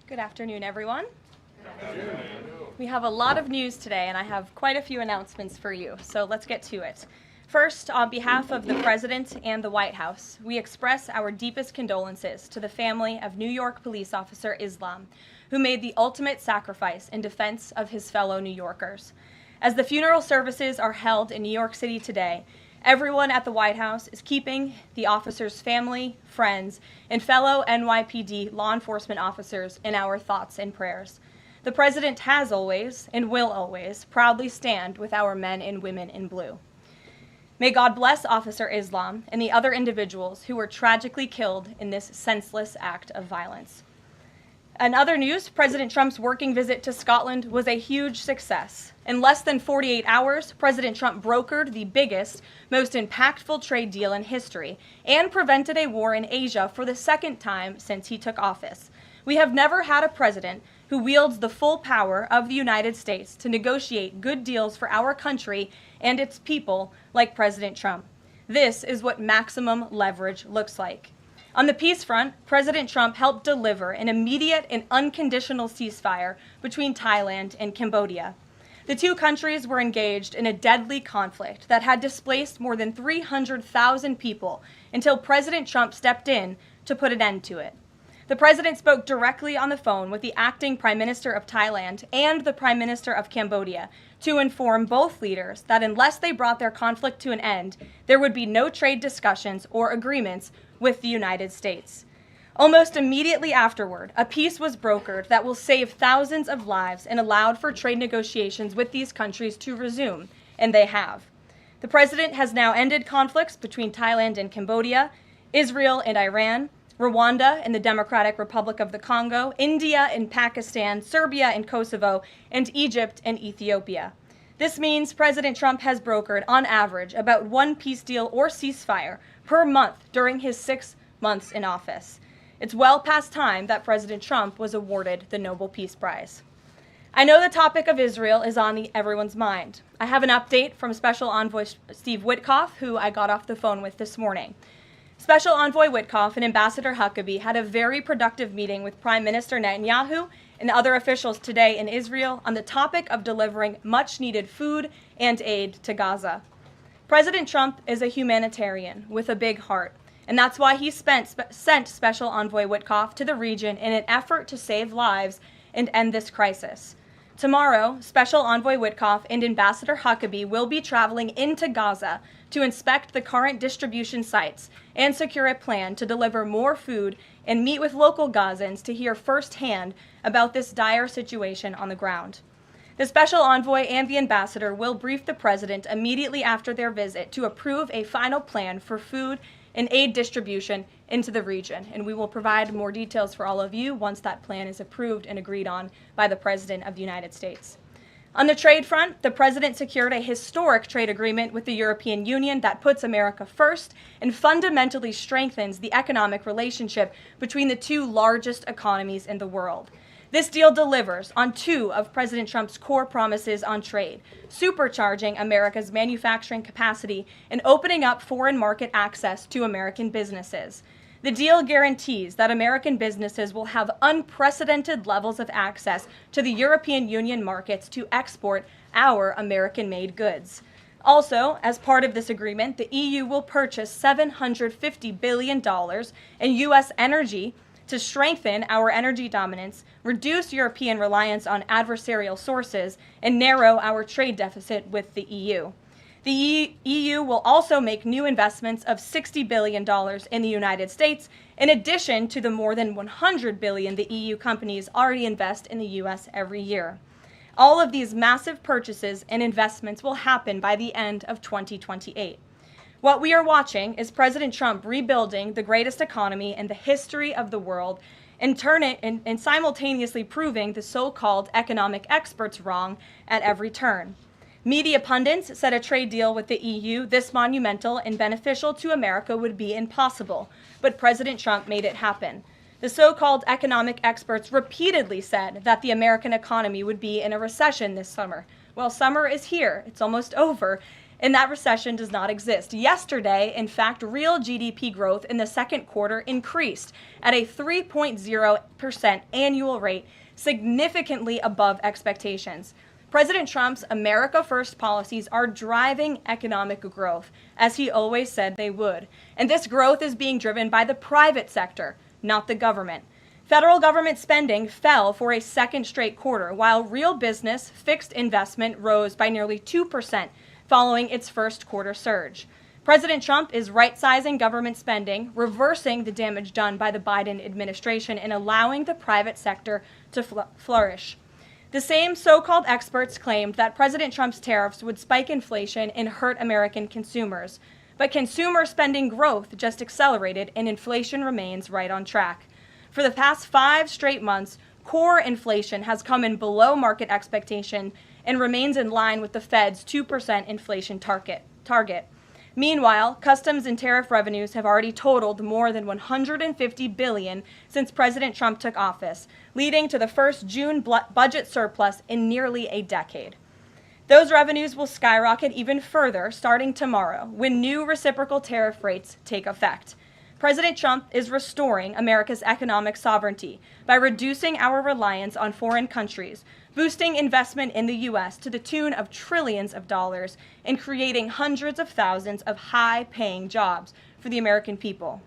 Good afternoon, everyone. We have a lot of news today, and I have quite a few announcements for you, so let's get to it. First, on behalf of the President and the White House, we express our deepest condolences to the family of New York police officer Islam, who made the ultimate sacrifice in defense of his fellow New Yorkers. As the funeral services are held in New York City today, everyone at the White House is keeping the officer's family, friends, and fellow NYPD law enforcement officers in our thoughts and prayers. The President has always, and will always, proudly stand with our men and women in blue. May God bless Officer Islam and the other individuals who were tragically killed in this senseless act of violence. In other news, President Trump's working visit to Scotland was a huge success. In less than 48 hours, President Trump brokered the biggest, most impactful trade deal in history and prevented a war in Asia for the second time since he took office. We have never had a president who wields the full power of the United States to negotiate good deals for our country and its people like President Trump. This is what maximum leverage looks like. On the peace front, President Trump helped deliver an immediate and unconditional ceasefire between Thailand and Cambodia. The two countries were engaged in a deadly conflict that had displaced more than 300,000 people until President Trump stepped in to put an end to it. The president spoke directly on the phone with the acting Prime Minister of Thailand and the Prime Minister of Cambodia to inform both leaders that unless they brought their conflict to an end, there would be no trade discussions or agreements with the United States. Almost immediately afterward, a peace was brokered that will save thousands of lives and allowed for trade negotiations with these countries to resume, and they have. The president has now ended conflicts between Thailand and Cambodia, Israel and Iran, Rwanda and the Democratic Republic of the Congo, India and Pakistan, Serbia and Kosovo, and Egypt and Ethiopia. This means President Trump has brokered, on average, about one peace deal or ceasefire per month during his 6 months in office. It's well past time that President Trump was awarded the Nobel Peace Prize. I know the topic of Israel is on everyone's mind. I have an update from Special Envoy Steve Witkoff, who I got off the phone with this morning. Special Envoy Witkoff and Ambassador Huckabee had a very productive meeting with Prime Minister Netanyahu and other officials today in Israel on the topic of delivering much-needed food and aid to Gaza. President Trump is a humanitarian with a big heart, and that's why he sent Special Envoy Witkoff to the region in an effort to save lives and end this crisis. Tomorrow, Special Envoy Witkoff and Ambassador Huckabee will be traveling into Gaza to inspect the current distribution sites and secure a plan to deliver more food and meet with local Gazans to hear firsthand about this dire situation on the ground. The Special Envoy and the Ambassador will brief the President immediately after their visit to approve a final plan for food and aid distribution into the region, and we will provide more details for all of you once that plan is approved and agreed on by the President of the United States. On the trade front, the President secured a historic trade agreement with the European Union that puts America first and fundamentally strengthens the economic relationship between the two largest economies in the world. This deal delivers on two of President Trump's core promises on trade, supercharging America's manufacturing capacity and opening up foreign market access to American businesses. The deal guarantees that American businesses will have unprecedented levels of access to the European Union markets to export our American-made goods. Also, as part of this agreement, the EU will purchase $750 billion in U.S. energy to strengthen our energy dominance, reduce European reliance on adversarial sources, and narrow our trade deficit with the EU. The EU will also make new investments of $60 billion in the United States, in addition to the more than $100 billion the EU companies already invest in the U.S. every year. All of these massive purchases and investments will happen by the end of 2028. What we are watching is President Trump rebuilding the greatest economy in the history of the world and simultaneously proving the so-called economic experts wrong at every turn. Media pundits said a trade deal with the EU this monumental and beneficial to America would be impossible, but President Trump made it happen. The so-called economic experts repeatedly said that the American economy would be in a recession this summer. Well, summer is here. It's almost over. and that recession does not exist. Yesterday, in fact, real GDP growth in the second quarter increased at a 3.0% annual rate, significantly above expectations. President Trump's America First policies are driving economic growth, as he always said they would. And this growth is being driven by the private sector, not the government. Federal government spending fell for a second straight quarter, while real business fixed investment rose by nearly 2% following its first quarter surge. President Trump is right-sizing government spending, reversing the damage done by the Biden administration, and allowing the private sector to flourish. The same so-called experts claimed that President Trump's tariffs would spike inflation and hurt American consumers. But consumer spending growth just accelerated and inflation remains right on track. For the past 5 straight months, core inflation has come in below market expectation and remains in line with the Fed's 2% inflation target. Meanwhile, customs and tariff revenues have already totaled more than $150 billion since President Trump took office, leading to the first June budget surplus in nearly a decade. Those revenues will skyrocket even further starting tomorrow when new reciprocal tariff rates take effect. President Trump is restoring America's economic sovereignty by reducing our reliance on foreign countries, boosting investment in the U.S. to the tune of trillions of dollars, and creating hundreds of thousands of high-paying jobs for the American people.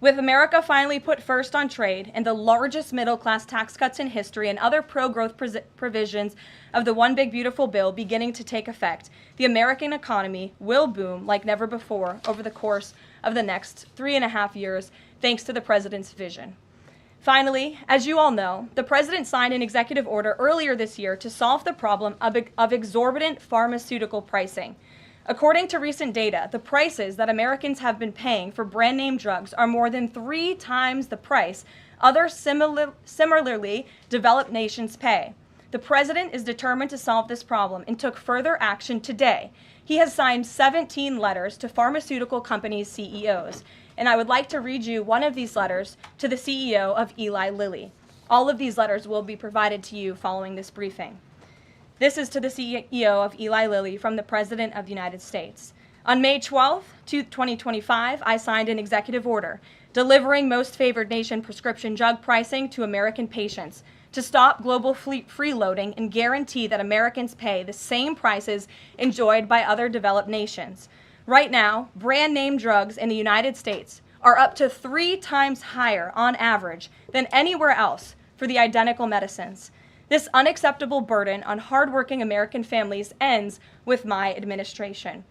With America finally put first on trade and the largest middle-class tax cuts in history and other pro-growth provisions of the One Big Beautiful Bill beginning to take effect, the American economy will boom like never before over the course of the next 3.5 years, thanks to the president's vision. Finally, as you all know, the president signed an executive order earlier this year to solve the problem of exorbitant pharmaceutical pricing. According to recent data, the prices that Americans have been paying for brand name drugs are more than 3 times the price other similarly developed nations pay. The president is determined to solve this problem and took further action today. He has signed 17 letters to pharmaceutical companies' CEOs, and I would like to read you one of these letters to the CEO of Eli Lilly. All of these letters will be provided to you following this briefing. This is to the CEO of Eli Lilly from the President of the United States. On May 12, 2025, I signed an executive order delivering most favored nation prescription drug pricing to American patients to stop global freeloading and guarantee that Americans pay the same prices enjoyed by other developed nations. Right now, brand name drugs in the United States are up to 3 times higher on average than anywhere else for the identical medicines. This unacceptable burden on hardworking American families ends with my administration.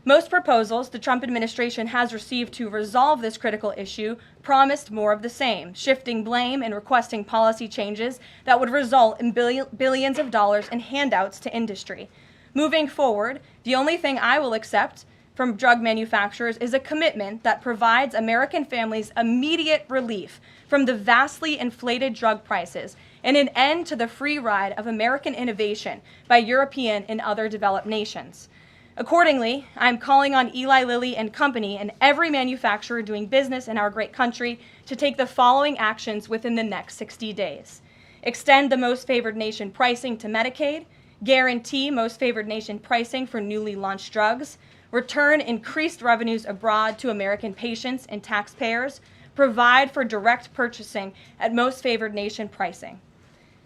Most proposals the Trump administration has received to resolve this critical issue promised more of the same, shifting blame and requesting policy changes that would result in billions of dollars in handouts to industry. Moving forward, the only thing I will accept from drug manufacturers is a commitment that provides American families immediate relief from the vastly inflated drug prices and an end to the free ride of American innovation by European and other developed nations. Accordingly, I'm calling on Eli Lilly and Company and every manufacturer doing business in our great country to take the following actions within the next 60 days. Extend the most favored nation pricing to Medicaid, guarantee most favored nation pricing for newly launched drugs, return increased revenues abroad to American patients and taxpayers, provide for direct purchasing at most favored nation pricing.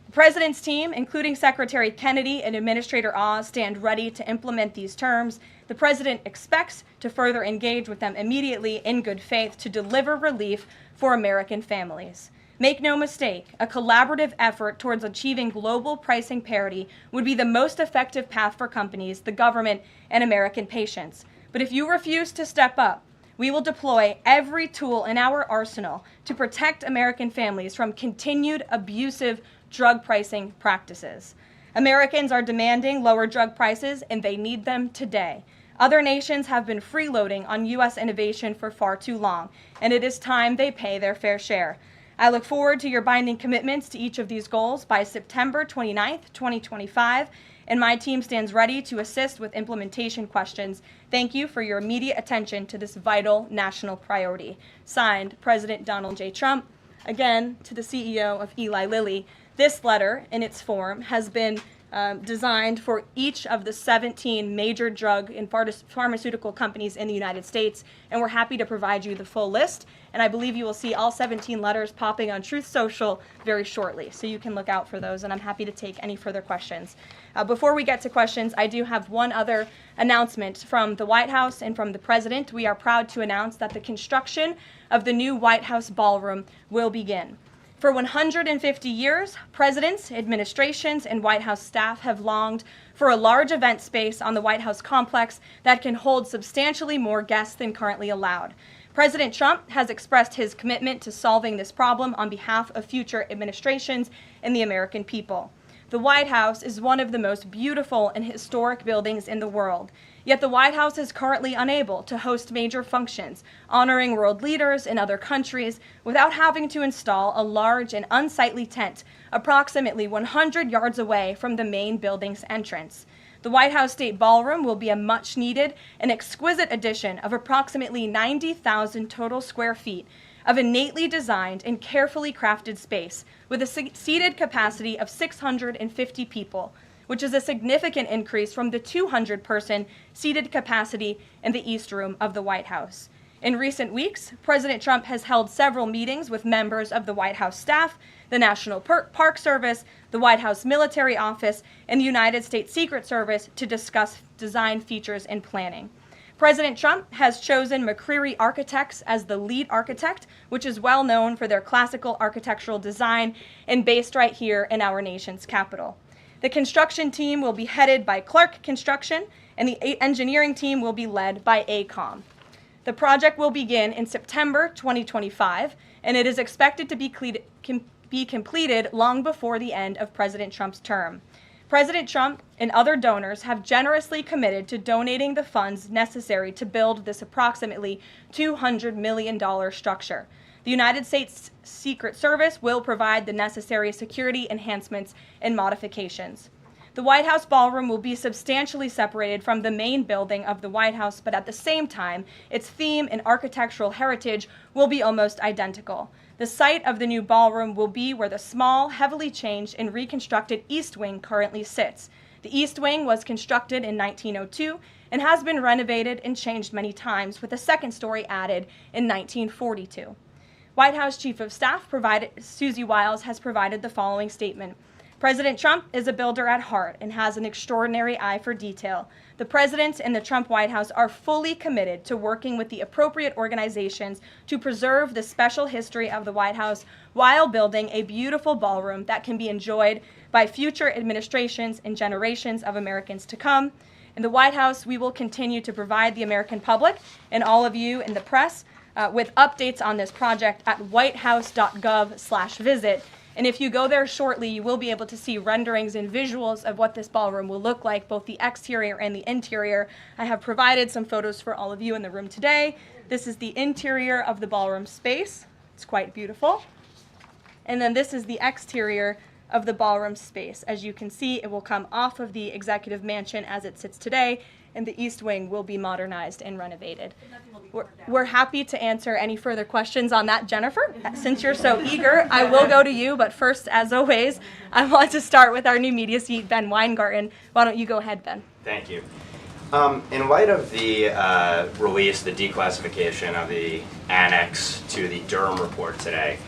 The President's team, including Secretary Kennedy and Administrator Oz, stand ready to implement these terms. The President expects to further engage with them immediately in good faith to deliver relief for American families. Make no mistake, a collaborative effort towards achieving global pricing parity would be the most effective path for companies, the government, and American patients. But if you refuse to step up, we will deploy every tool in our arsenal to protect American families from continued abusive drug pricing practices. Americans are demanding lower drug prices, and they need them today. Other nations have been freeloading on U.S. innovation for far too long, and it is time they pay their fair share. I look forward to your binding commitments to each of these goals by September 29th, 2025, and my team stands ready to assist with implementation questions. Thank you for your immediate attention to this vital national priority. Signed, President Donald J. Trump. Again, to the CEO of Eli Lilly. This letter, in its form, has been designed for each of the 17 major drug and pharmaceutical companies in the United States, and we're happy to provide you the full list. And I believe you will see all 17 letters popping on Truth Social very shortly, so you can look out for those, and I'm happy to take any further questions. Before we get to questions, I do have one other announcement from the White House and from the President. We are proud to announce that the construction of the new White House ballroom will begin. For 150 years, presidents, administrations, and White House staff have longed for a large event space on the White House complex that can hold substantially more guests than currently allowed. President Trump has expressed his commitment to solving this problem on behalf of future administrations and the American people. The White House is one of the most beautiful and historic buildings in the world. Yet the White House is currently unable to host major functions, honoring world leaders in other countries without having to install a large and unsightly tent approximately 100 yards away from the main building's entrance. The White House State Ballroom will be a much-needed and exquisite addition of approximately 90,000 total square feet of innately designed and carefully crafted space with a seated capacity of 650 people, which is a significant increase from the 200-person seated capacity in the East Room of the White House. In recent weeks, President Trump has held several meetings with members of the White House staff, the National Park Service, the White House Military Office, and the United States Secret Service to discuss design features and planning. President Trump has chosen McCreary Architects as the lead architect, which is well known for their classical architectural design and based right here in our nation's capital. The construction team will be headed by Clark Construction, and the engineering team will be led by AECOM. The project will begin in September 2025, and it is expected to be completed long before the end of President Trump's term. President Trump and other donors have generously committed to donating the funds necessary to build this approximately $200 million structure. The United States Secret Service will provide the necessary security enhancements and modifications. The White House ballroom will be substantially separated from the main building of the White House, but at the same time, its theme and architectural heritage will be almost identical. The site of the new ballroom will be where the small, heavily changed and reconstructed East Wing currently sits. The East Wing was constructed in 1902 and has been renovated and changed many times, with a second story added in 1942. White House Chief of Staff Susie Wiles has provided the following statement. President Trump is a builder at heart and has an extraordinary eye for detail. The President and the Trump White House are fully committed to working with the appropriate organizations to preserve the special history of the White House while building a beautiful ballroom that can be enjoyed by future administrations and generations of Americans to come. In the White House, we will continue to provide the American public and all of you in the press with updates on this project at whitehouse.gov/visit. And if you go there shortly, you will be able to see renderings and visuals of what this ballroom will look like, both the exterior and the interior. I have provided some photos for all of you in the room today. This is the interior of the ballroom space. It's quite beautiful. And then this is the exterior of the ballroom space. As you can see, it will come off of the executive mansion as it sits today, and the East Wing will be modernized and renovated. We're happy to answer any further questions on that, Jennifer. Since you're so eager, I will go to you, but first, as always, I want to start with our new media seat, Ben Weingarten. Why don't you go ahead, Ben? Thank you. In light of the release, the declassification of the annex to the Durham report today,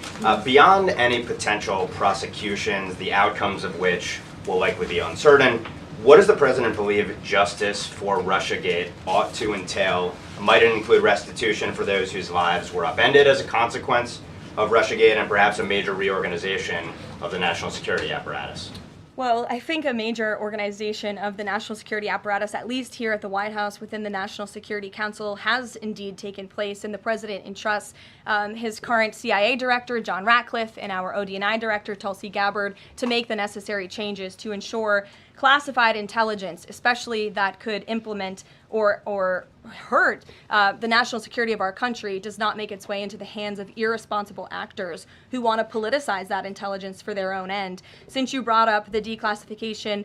beyond any potential prosecutions, the outcomes of which will likely be uncertain, what does the President believe justice for Russiagate ought to entail? Might it include restitution for those whose lives were upended as a consequence of Russiagate, and perhaps a major reorganization of the national security apparatus? Well, I think a major organization of the national security apparatus, at least here at the White House within the National Security Council, has indeed taken place, and the President entrusts his current CIA director, John Ratcliffe, and our ODNI director, Tulsi Gabbard, to make the necessary changes to ensure classified intelligence, especially that could implement or hurt the national security of our country, does not make its way into the hands of irresponsible actors who want to politicize that intelligence for their own end. Since you brought up the declassification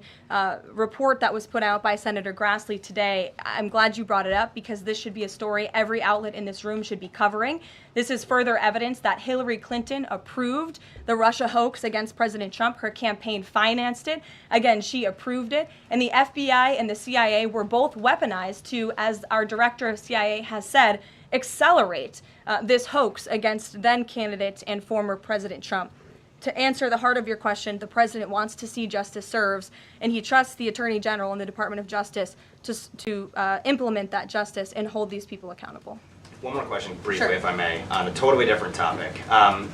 report that was put out by Senator Grassley today, I'm glad you brought it up, because this should be a story every outlet in this room should be covering. This is further evidence that Hillary Clinton approved the Russia hoax against President Trump. Her campaign financed it. Again, she approved approved it, and the FBI and the CIA were both weaponized to, as our director of CIA has said, accelerate this hoax against then candidate and former President Trump. To answer the heart of your question, the president wants to see justice served, and he trusts the Attorney General and the Department of Justice to implement that justice and hold these people accountable. One more question, briefly, Sure. if I may, on a totally different topic.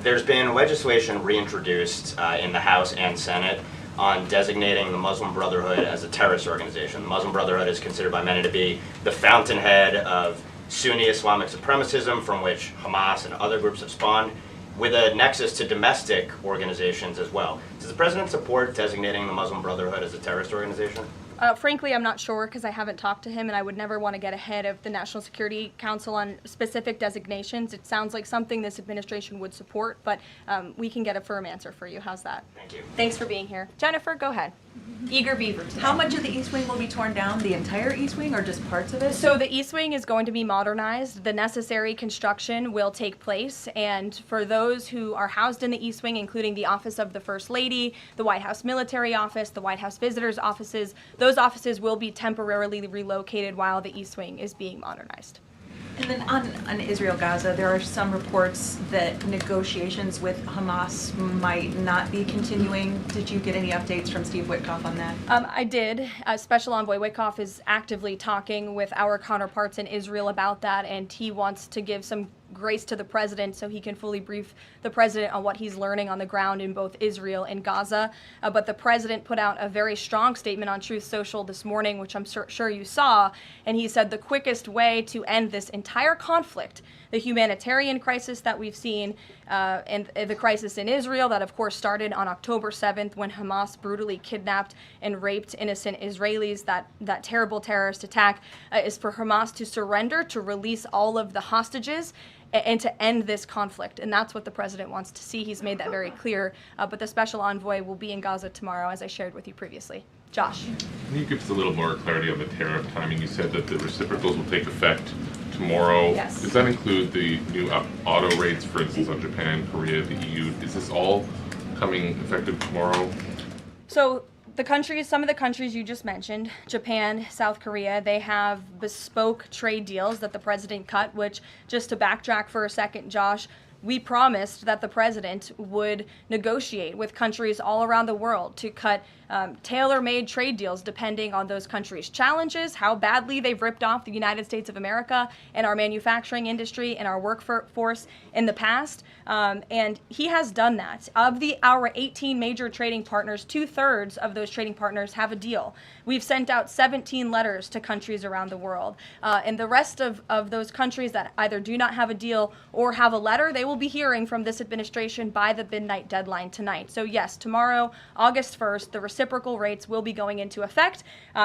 There's been legislation reintroduced in the House and Senate on designating the Muslim Brotherhood as a terrorist organization. The Muslim Brotherhood is considered by many to be the fountainhead of Sunni Islamic supremacism from which Hamas and other groups have spawned, with a nexus to domestic organizations as well. Does the president support designating the Muslim Brotherhood as a terrorist organization? Frankly, I'm not sure because I haven't talked to him, and I would never want to get ahead of the National Security Council on specific designations. It sounds like something this administration would support, but we can get a firm answer for you. How's that? Thank you. Thanks for being here. Jennifer, go ahead. Eager beaver today. How much of the East Wing will be torn down? The entire East Wing or just parts of it? So the East Wing is going to be modernized. The necessary construction will take place. And for those who are housed in the East Wing, including the Office of the First Lady, the White House Military Office, the White House Visitors Offices, those offices will be temporarily relocated while the East Wing is being modernized. And then on Israel-Gaza, there are some reports that negotiations with Hamas might not be continuing. Did you get any updates from Steve Witkoff on that? I did. Special Envoy Witkoff is actively talking with our counterparts in Israel about that, and he wants to give some grace to the president so he can fully brief the president on what he's learning on the ground in both Israel and Gaza. But the president put out a very strong statement on Truth Social this morning, which I'm sure you saw, and he said the quickest way to end this entire conflict, the humanitarian crisis that we've seen, and the crisis in Israel that of course started on October 7th when Hamas brutally kidnapped and raped innocent Israelis, that terrible terrorist attack, is for Hamas to surrender, to release all of the hostages, and to end this conflict. And that's what the president wants to see. He's made that very clear. But the special envoy will be in Gaza tomorrow, as I shared with you previously. Josh. Can you give us a little more clarity on the tariff timing? You said that the reciprocals will take effect tomorrow. Yes. Does that include the new auto rates, for instance, on Japan, Korea, the EU? Is this all coming effective tomorrow? So some of the countries you just mentioned, Japan, South Korea, they have bespoke trade deals that the president cut, which, just to backtrack for a second, Josh, we promised that the president would negotiate with countries all around the world to cut tailor-made trade deals depending on those countries' challenges, how badly they've ripped off the United States of America and our manufacturing industry and our workforce in the past. And he has done that. Of our 18 major trading partners, 2/3 of those trading partners have a deal. We've sent out 17 letters to countries around the world. And the rest of those countries that either do not have a deal or have a letter, they will be hearing from this administration by the midnight deadline tonight. So yes, tomorrow, August 1st, the reciprocal rates will be going into effect.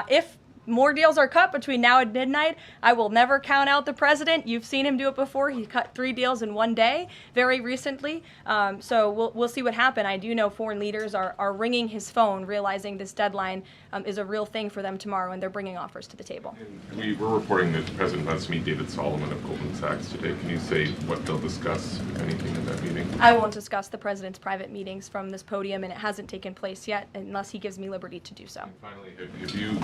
If more deals are cut between now and midnight, I will never count out the president. You've seen him do it before. He cut 3 deals in one day very recently. So we'll see what happens. I do know foreign leaders are ringing his phone, realizing this deadline is a real thing for them tomorrow, and they're bringing offers to the table. And we were reporting that the president wants to meet David Solomon of Goldman Sachs today. Can you say what they'll discuss, if anything, in that meeting? I won't discuss the president's private meetings from this podium, and it hasn't taken place yet unless he gives me liberty to do so. And finally, have you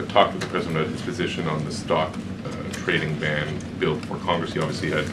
talked with the president about his position on the stock trading ban bill before Congress? He obviously had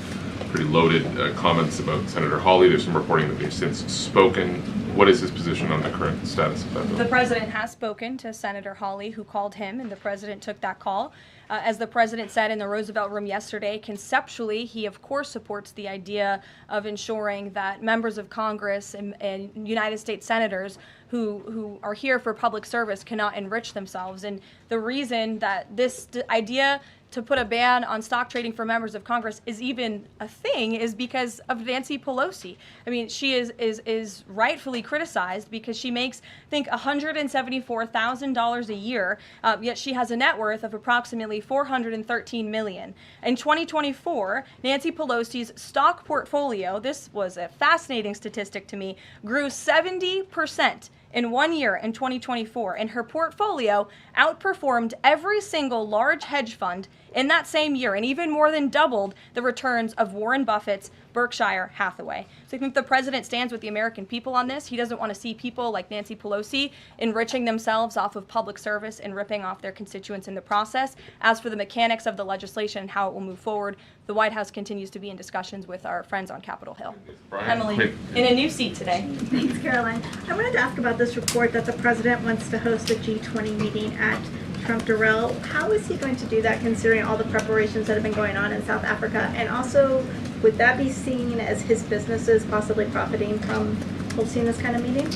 pretty loaded comments about Senator Hawley. There's some reporting that they've since spoken. What is his position on the current status of that bill? The president has spoken to Senator Hawley, who called him, and the president took that call. As the president said in the Roosevelt Room yesterday, conceptually, he of course supports the idea of ensuring that members of Congress and United States senators who are here for public service cannot enrich themselves. And the reason that this idea to put a ban on stock trading for members of Congress is even a thing is because of Nancy Pelosi. I mean, she is rightfully criticized because she makes, I think, $174,000 a year, yet she has a net worth of approximately $413 million. In 2024, Nancy Pelosi's stock portfolio, this was a fascinating statistic to me, grew 70% in 1 year in 2024, and her portfolio outperformed every single large hedge fund in that same year, and even more than doubled the returns of Warren Buffett's Berkshire Hathaway. So I think the president stands with the American people on this. He doesn't want to see people like Nancy Pelosi enriching themselves off of public service and ripping off their constituents in the process. As for the mechanics of the legislation and how it will move forward, the White House continues to be in discussions with our friends on Capitol Hill. Emily, in a new seat today. Thanks, Caroline. I wanted to ask about this report that the president wants to host a G20 meeting at Trump-Durrell. How is he going to do that, considering all the preparations that have been going on in South Africa? And also, would that be seen as his businesses possibly profiting from hosting this kind of meeting?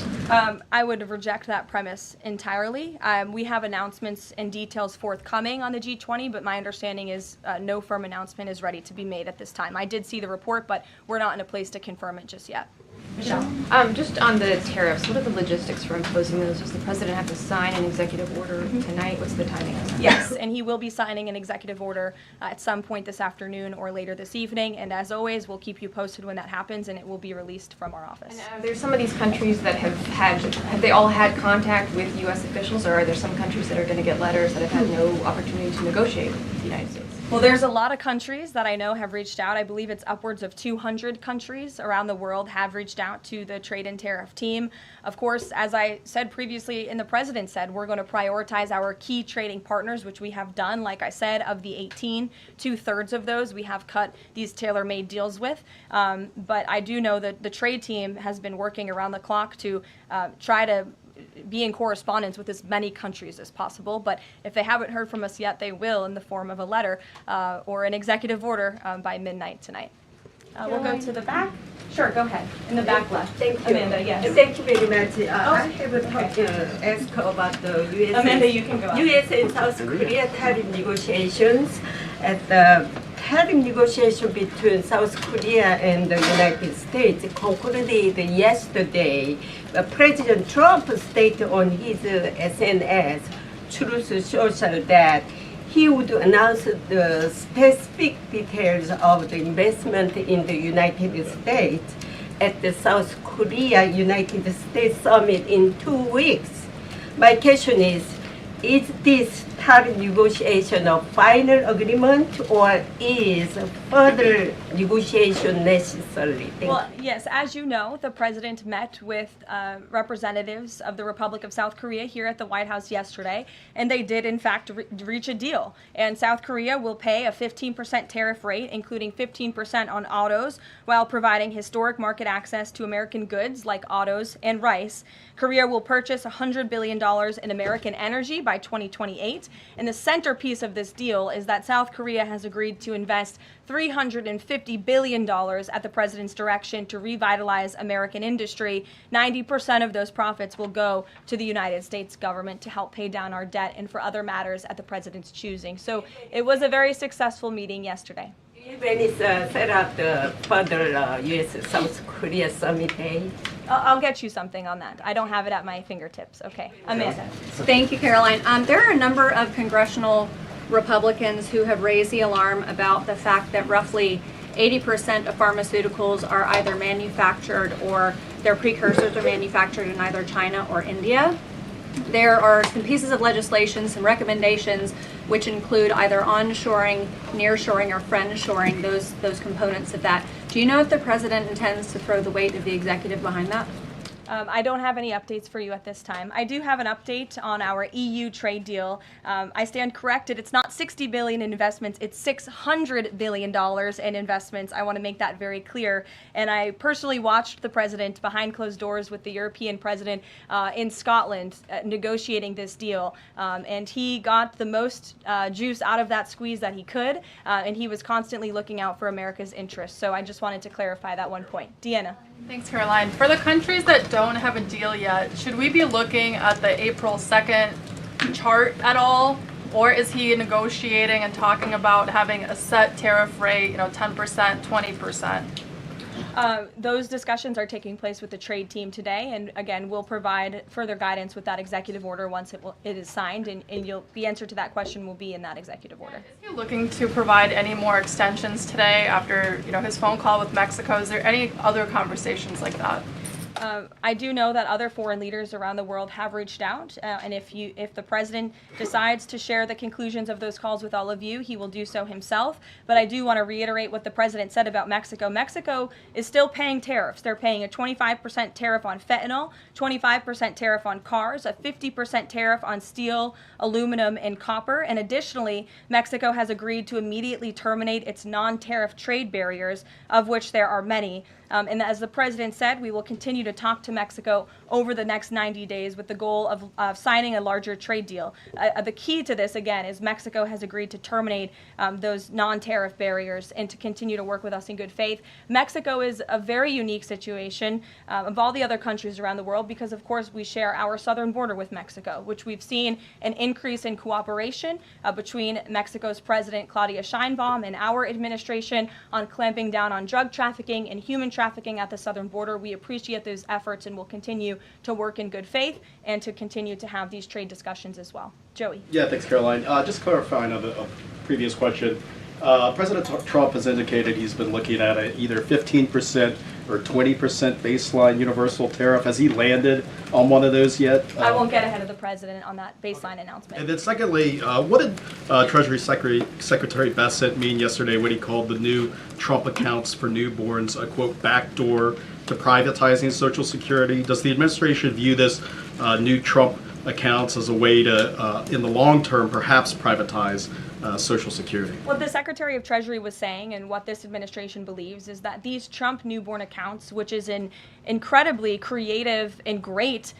I would reject that premise entirely. We have announcements and details forthcoming on the G20, but my understanding is no firm announcement is ready to be made at this time. I did see the report, but we're not in a place to confirm it just yet. Michelle? Just on the tariffs, what are the logistics for imposing those? Does the president have to sign an executive order tonight? What's the timing of that? Yes, and he will be signing an executive order at some point this afternoon or later this evening. And as always, we'll keep you posted when that happens, and it will be released from our office. And there's some of these countries that have they all had contact with U.S. officials, or are there some countries that are going to get letters that have had no opportunity to negotiate with the United States? Well, there's a lot of countries that I know have reached out. I believe it's upwards of 200 countries around the world have reached out to the trade and tariff team. Of course, as I said previously and the president said, we're going to prioritize our key trading partners, which we have done. Like I said, of the 18, 2/3 of those we have cut these tailor-made deals with. But I do know that the trade team has been working around the clock to try to be in correspondence with as many countries as possible. But if they haven't heard from us yet, they will in the form of a letter or an executive order by midnight tonight. We'll go to the back. Sure, go ahead. In the back left. Thank you. Amanda, yes. Thank you very much. I have a talk ask about the U.S. Amanda, you can go on. U.S. and South Korea tariff negotiations. At the tariff negotiation between South Korea and the United States concluded yesterday. President Trump stated on his SNS, Truth Social, that he would announce the specific details of the investment in the United States at the South Korea-United States summit in 2 weeks. My question is this tariff negotiation a final agreement, or is further negotiation necessary? Well, yes, as you know, the president met with representatives of the Republic of South Korea here at the White House yesterday, and they did, in fact, reach a deal. And South Korea will pay a 15% tariff rate, including 15% on autos, while providing historic market access to American goods like autos and rice. Korea will purchase $100 billion in American energy by 2028. And the centerpiece of this deal is that South Korea has agreed to invest $350 billion at the president's direction to revitalize American industry. 90% of those profits will go to the United States government to help pay down our debt and for other matters at the president's choosing. So it was a very successul meeting yesterday. When is set up the further U.S.-South Korea summit day? I'll get you something on that. I don't have it at my fingertips. Okay, Amanda. Thank you, Caroline. There are a number of congressional Republicans who have raised the alarm about the fact that roughly 80% of pharmaceuticals are either manufactured or their precursors are manufactured in either China or India. There are some pieces of legislation, some recommendations, which include either onshoring, nearshoring, or friendshoring, those components of that. Do you know if the president intends to throw the weight of the executive behind that? I don't have any updates for you at this time. I do have an update on our EU trade deal. I stand corrected. It's not $60 billion in investments. It's $600 billion in investments. I want to make that very clear. And I personally watched the president behind closed doors with the European president in Scotland negotiating this deal. And he got the most juice out of that squeeze that he could. And he was constantly looking out for America's interests. So I just wanted to clarify that one point. Deanna. Thanks, Caroline. For the countries that don't have a deal yet, should we be looking at the April 2nd chart at all? Or is he negotiating and talking about having a set tariff rate, 10%, 20%? Those discussions are taking place with the trade team today, and again, we'll provide further guidance with that executive order once it is signed, and the answer to that question will be in that executive order. Is he looking to provide any more extensions today after his phone call with Mexico? Is there any other conversations like that? I do know that other foreign leaders around the world have reached out, and if the president decides to share the conclusions of those calls with all of you, he will do so himself. But I do want to reiterate what the president said about Mexico. Mexico is still paying tariffs. They're paying a 25% tariff on fentanyl, 25% tariff on cars, a 50% tariff on steel, aluminum, and copper. And additionally, Mexico has agreed to immediately terminate its non-tariff trade barriers, of which there are many. And as the president said, we will continue to talk to Mexico over the next 90 days with the goal of signing a larger trade deal. The key to this, again, is Mexico has agreed to terminate those non-tariff barriers and to continue to work with us in good faith. Mexico is a very unique situation of all the other countries around the world because, of course, we share our southern border with Mexico, which we've seen an increase in cooperation between Mexico's President Claudia Sheinbaum and our administration on clamping down on drug trafficking and human trafficking at the southern border. We appreciate those efforts and will continue to work in good faith and to continue to have these trade discussions as well. Joey. Yeah, thanks, Caroline. Just clarifying on a previous question. President Trump has indicated he's been looking at either 15% or 20% baseline universal tariff. Has he landed on one of those yet? I won't get ahead of the president on that baseline announcement. And then secondly, what did Treasury Secretary Bessent mean yesterday when he called the new Trump accounts for newborns a, quote, backdoor to privatizing Social Security? Does the administration view this new Trump accounts as a way to, in the long term, perhaps privatize Social Security? What the Secretary of Treasury was saying and what this administration believes is that these Trump newborn accounts, which is an incredibly creative and great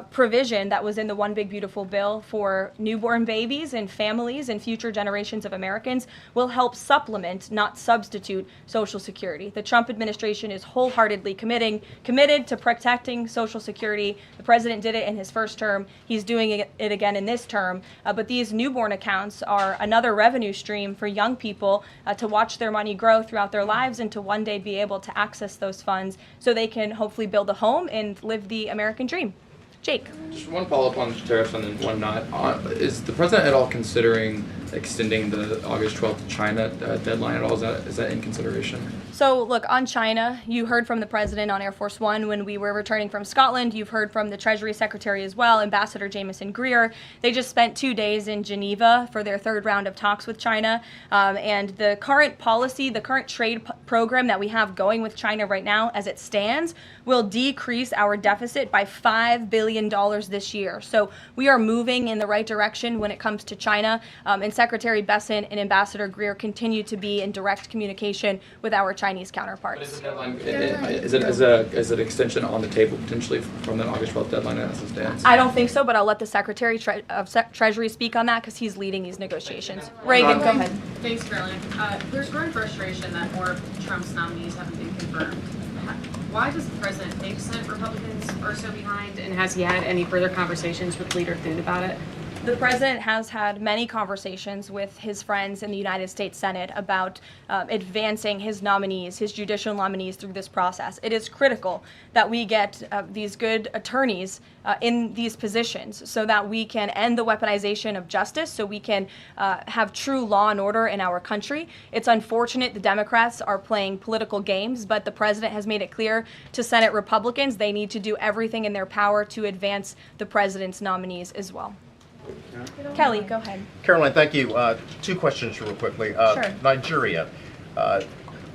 provision that was in the One Big Beautiful Bill for newborn babies and families and future generations of Americans, will help supplement, not substitute, Social Security. The Trump administration is wholeheartedly committed to protecting Social Security. The president did it in his first term. He's doing it again in this term. But these newborn accounts are another revenue stream for young people to watch their money grow throughout their lives and to one day be able to access those funds so they can hopefully build a home and live the American dream. Jake. Just one follow-up on tariffs and then one not. Is the president at all considering extending the August 12th China deadline at all? Is that in consideration? So look, on China, you heard from the president on Air Force One when we were returning from Scotland. You've heard from the Treasury Secretary as well, Ambassador Jameson Greer. They just spent 2 days in Geneva for their third round of talks with China. And the current policy, the current trade program that we have going with China right now as it stands will decrease our deficit by $5 billion this year. So we are moving in the right direction when it comes to China. And Secretary Bessent and Ambassador Greer continue to be in direct communication with our Chinese counterparts. But is the deadline, is it extension on the table potentially from that August 12th deadline as it stands? I don't think so, but I'll let the Secretary of Treasury speak on that because he's leading these negotiations. Reagan, go ahead. Thanks, Caroline. There's growing frustration that more of Trump's nominees haven't been confirmed. Why does the president think Senate Republicans are so behind, and has he had any further conversations with Leader Thune about it? The president has had many conversations with his friends in the United States Senate about advancing his nominees, his judicial nominees through this process. It is critical that we get these good attorneys in these positions so that we can end the weaponization of justice, so we can have true law and order in our country. It's unfortunate the Democrats are playing political games, but the president has made it clear to Senate Republicans they need to do everything in their power to advance the president's nominees as well. Kelly, go ahead. Caroline, thank you. 2 questions real quickly. Sure. Nigeria.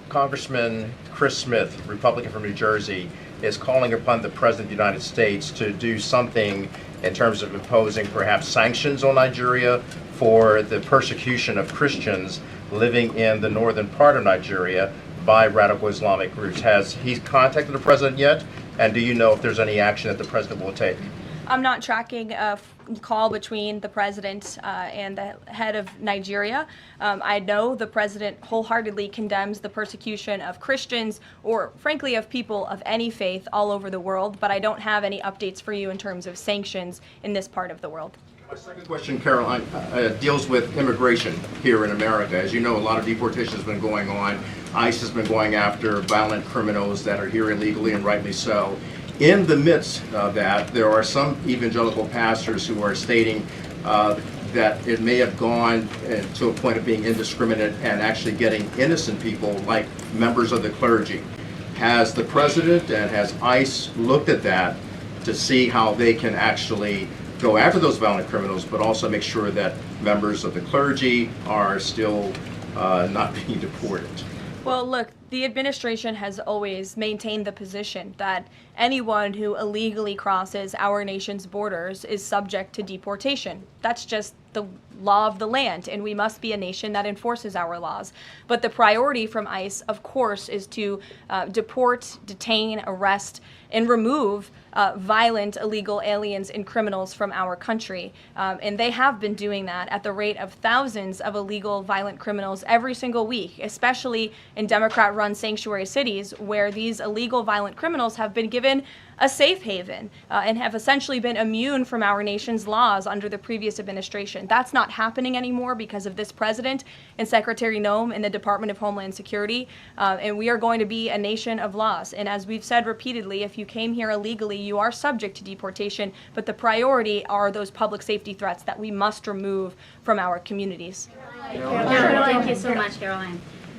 Congressman Chris Smith, Republican from New Jersey, is calling upon the President of the United States to do something in terms of imposing perhaps sanctions on Nigeria for the persecution of Christians living in the northern part of Nigeria by radical Islamic groups. Has he contacted the President yet? And do you know if there's any action that the President will take? I'm not tracking a call between the president and the head of Nigeria. I know the president wholeheartedly condemns the persecution of Christians or, frankly, of people of any faith all over the world, but I don't have any updates for you in terms of sanctions in this part of the world. My second question, Caroline, deals with immigration here in America. As you know, a lot of deportation has been going on. ICE has been going after violent criminals that are here illegally, and rightly so. In the midst of that, there are some evangelical pastors who are stating that it may have gone to a point of being indiscriminate and actually getting innocent people, like members of the clergy. Has the president and has ICE looked at that to see how they can actually go after those violent criminals, but also make sure that members of the clergy are still not being deported? Well, look, the administration has always maintained the position that anyone who illegally crosses our nation's borders is subject to deportation. That's just the law of the land, and we must be a nation that enforces our laws. But the priority from ICE, of course, is to deport, detain, arrest, and remove violent illegal aliens and criminals from our country. And they have been doing that at the rate of thousands of illegal violent criminals every single week, especially in Democrat-run sanctuary cities where these illegal violent criminals have been given a safe haven and have essentially been immune from our nation's laws under the previous administration. That's not happening anymore because of this president and Secretary Noem in the Department of Homeland Security. And we are going to be a nation of laws. And as we've said repeatedly, if you came here illegally, you are subject to deportation. But the priority are those public safety threats that we must remove from our communities. Thank you so much, Caroline.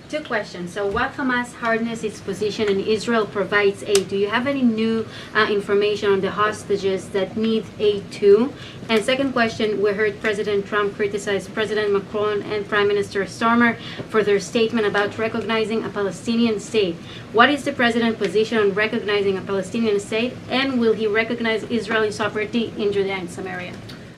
Two questions. So what Hamas hardens its position and Israel provides aid? Do you have any new information on the hostages that need aid too? And second question, we heard President Trump criticize President Macron and Prime Minister Starmer for their statement about recognizing a Palestinian state. What is the president's position on recognizing a Palestinian state, and will he recognize Israeli sovereignty in Judea and Samaria?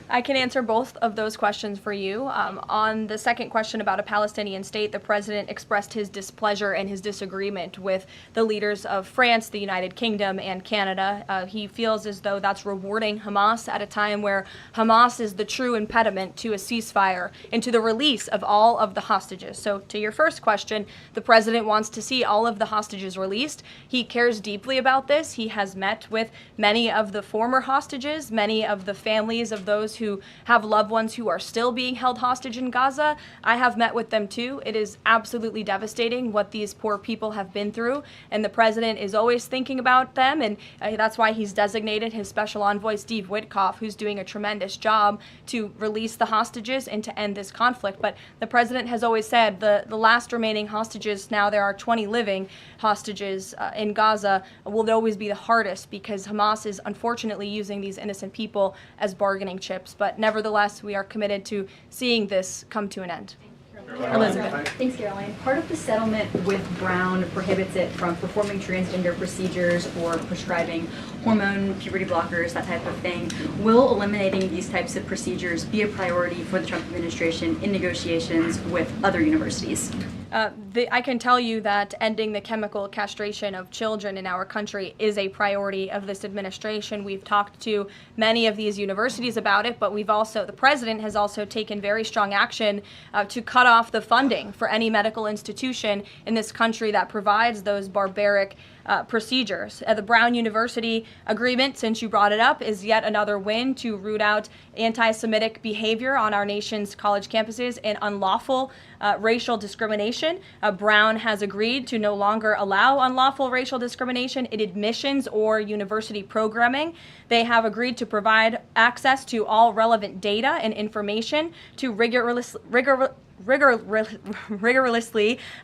I can answer both of those questions for you. On the second question about a Palestinian state, the president expressed his displeasure and his disagreement with the leaders of France, the United Kingdom, and Canada. He feels as though that's rewarding Hamas at a time where Hamas is the true impediment to a ceasefire and to the release of all of the hostages. So to your first question, the president wants to see all of the hostages released. He cares deeply about this. He has met with many of the former hostages, many of the families of those who have loved ones who are still being held hostage in Gaza. I have met with them too. It is absolutely devastating what these poor people have been through, and the president is always thinking about them, and that's why he's designated his special envoy Steve Witkoff, who's doing a tremendous job to release the hostages and to end this conflict. But the president has always said the last remaining hostages, now there are 20 living hostages in Gaza, will always be the hardest because Hamas is unfortunately using these innocent people as bargaining chips. But nevertheless, we are committed to seeing this come to an end. Elizabeth. Thanks, Caroline. Part of the settlement with Brown prohibits it from performing transgender procedures or prescribing hormone, puberty blockers, that type of thing. Will eliminating these types of procedures be a priority for the Trump administration in negotiations with other universities? I can tell you that ending the chemical castration of children in our country is a priority of this administration. We've talked to many of these universities about it, but the president has also taken very strong action to cut off the funding for any medical institution in this country that provides those barbaric procedures. The Brown University agreement, since you brought it up, is yet another win to root out anti-Semitic behavior on our nation's college campuses and unlawful racial discrimination. Brown has agreed to no longer allow unlawful racial discrimination in admissions or university programming. They have agreed to provide access to all relevant data and information to rigorously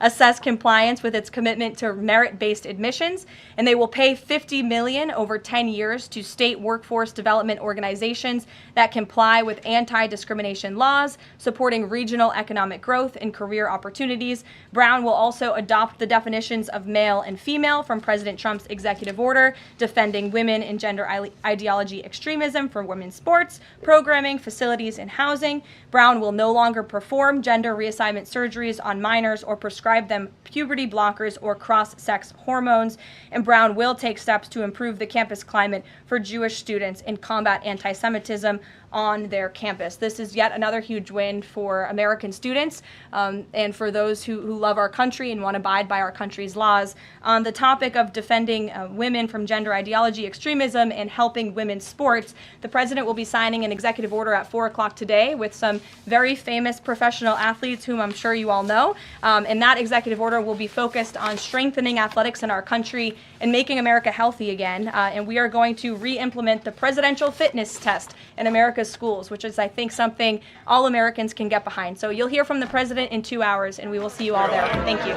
assess compliance with its commitment to merit-based admissions, and they will pay $50 million over 10 years to state workforce development organizations that comply with anti-discrimination laws, supporting regional economic growth and career opportunities. Brown will also adopt the definitions of male and female from President Trump's executive order, defending women and gender ideology extremism for women's sports, programming, facilities, and housing. Brown will no longer perform gender reassignment surgeries on minors or prescribe them puberty blockers or cross-sex hormones. And Brown will take steps to improve the campus climate for Jewish students and combat anti-Semitism on their campus. This is yet another huge win for American students and for those who love our country and want to abide by our country's laws. On the topic of defending women from gender ideology extremism and helping women's sports, the president will be signing an executive order at 4 o'clock today with some very famous professional athletes whom I'm sure you all know. And that executive order will be focused on strengthening athletics in our country and making America healthy again. And we are going to re-implement the presidential fitness test in America's schools, which is, I think, something all Americans can get behind. So you'll hear from the president in 2 hours, and we will see you all there. Thank you.